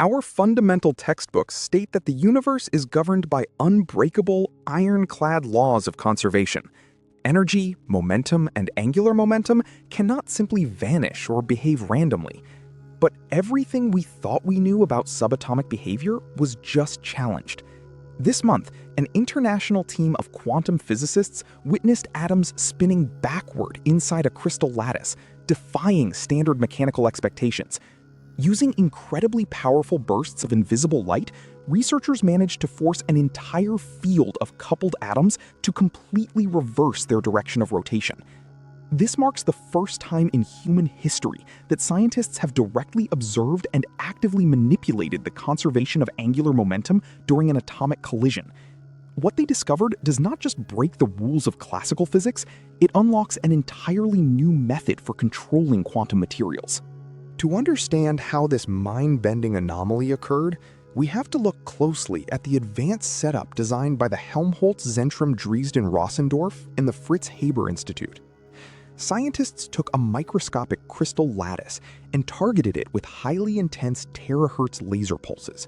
Our fundamental textbooks state that the universe is governed by unbreakable, ironclad laws of conservation. Energy, momentum, and angular momentum cannot simply vanish or behave randomly. But everything we thought we knew about subatomic behavior was just challenged. This month, an international team of quantum physicists witnessed atoms spinning backward inside a crystal lattice, defying standard mechanical expectations. Using incredibly powerful bursts of invisible light, researchers managed to force an entire field of coupled atoms to completely reverse their direction of rotation. This marks the first time in human history that scientists have directly observed and actively manipulated the conservation of angular momentum during an atomic collision. What they discovered does not just break the rules of classical physics, it unlocks an entirely new method for controlling quantum materials. To understand how this mind-bending anomaly occurred, we have to look closely at the advanced setup designed by the Helmholtz-Zentrum Dresden-Rossendorf and the Fritz Haber Institute. Scientists took a microscopic crystal lattice and targeted it with highly intense terahertz laser pulses.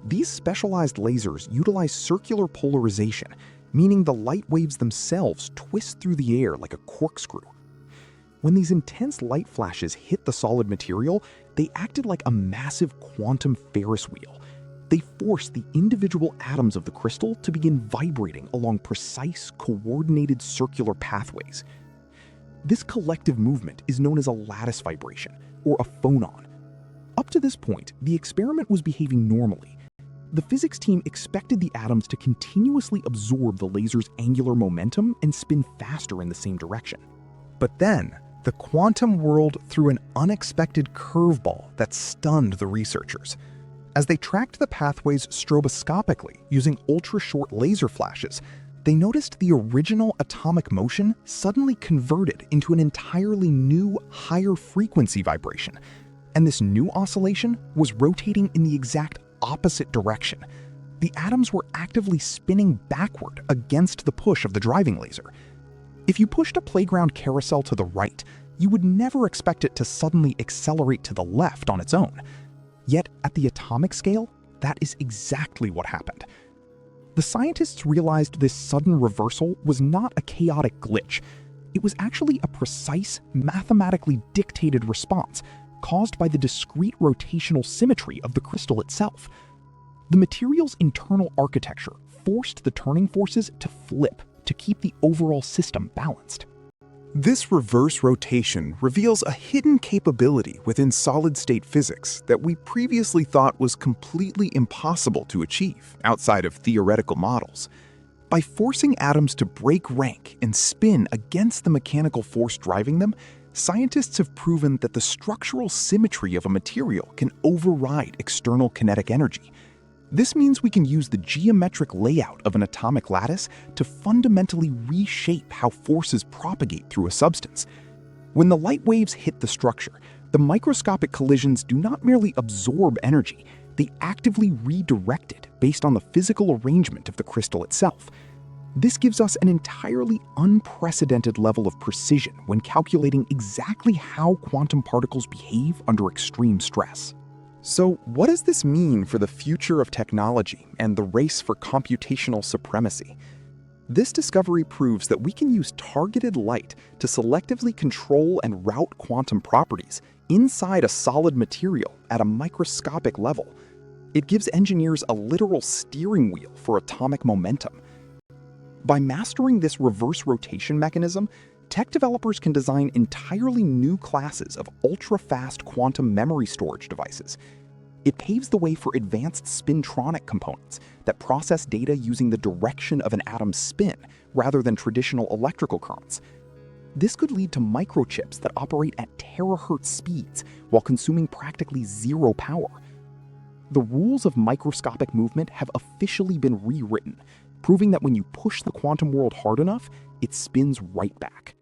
These specialized lasers utilize circular polarization, meaning the light waves themselves twist through the air like a corkscrew. When these intense light flashes hit the solid material, they acted like a massive quantum Ferris wheel. They forced the individual atoms of the crystal to begin vibrating along precise, coordinated circular pathways. This collective movement is known as a lattice vibration, or a phonon. Up to this point, the experiment was behaving normally. The physics team expected the atoms to continuously absorb the laser's angular momentum and spin faster in the same direction. But then, the quantum world threw an unexpected curveball that stunned the researchers. As they tracked the pathways stroboscopically using ultra-short laser flashes, they noticed the original atomic motion suddenly converted into an entirely new, higher frequency vibration. And this new oscillation was rotating in the exact opposite direction. The atoms were actively spinning backward against the push of the driving laser. If you pushed a playground carousel to the right, you would never expect it to suddenly accelerate to the left on its own. Yet, at the atomic scale, that is exactly what happened. The scientists realized this sudden reversal was not a chaotic glitch. It was actually a precise, mathematically dictated response caused by the discrete rotational symmetry of the crystal itself. The material's internal architecture forced the turning forces to flip to keep the overall system balanced. This reverse rotation reveals a hidden capability within solid-state physics that we previously thought was completely impossible to achieve outside of theoretical models. By forcing atoms to break rank and spin against the mechanical force driving them, scientists have proven that the structural symmetry of a material can override external kinetic energy. This means we can use the geometric layout of an atomic lattice to fundamentally reshape how forces propagate through a substance. When the light waves hit the structure, the microscopic collisions do not merely absorb energy, they actively redirect it based on the physical arrangement of the crystal itself. This gives us an entirely unprecedented level of precision when calculating exactly how quantum particles behave under extreme stress. So, what does this mean for the future of technology and the race for computational supremacy? This discovery proves that we can use targeted light to selectively control and route quantum properties inside a solid material at a microscopic level. It gives engineers a literal steering wheel for atomic momentum. By mastering this reverse rotation mechanism, tech developers can design entirely new classes of ultra-fast quantum memory storage devices. It paves the way for advanced spintronic components that process data using the direction of an atom's spin rather than traditional electrical currents. This could lead to microchips that operate at terahertz speeds while consuming practically zero power. The rules of microscopic movement have officially been rewritten, proving that when you push the quantum world hard enough, it spins right back.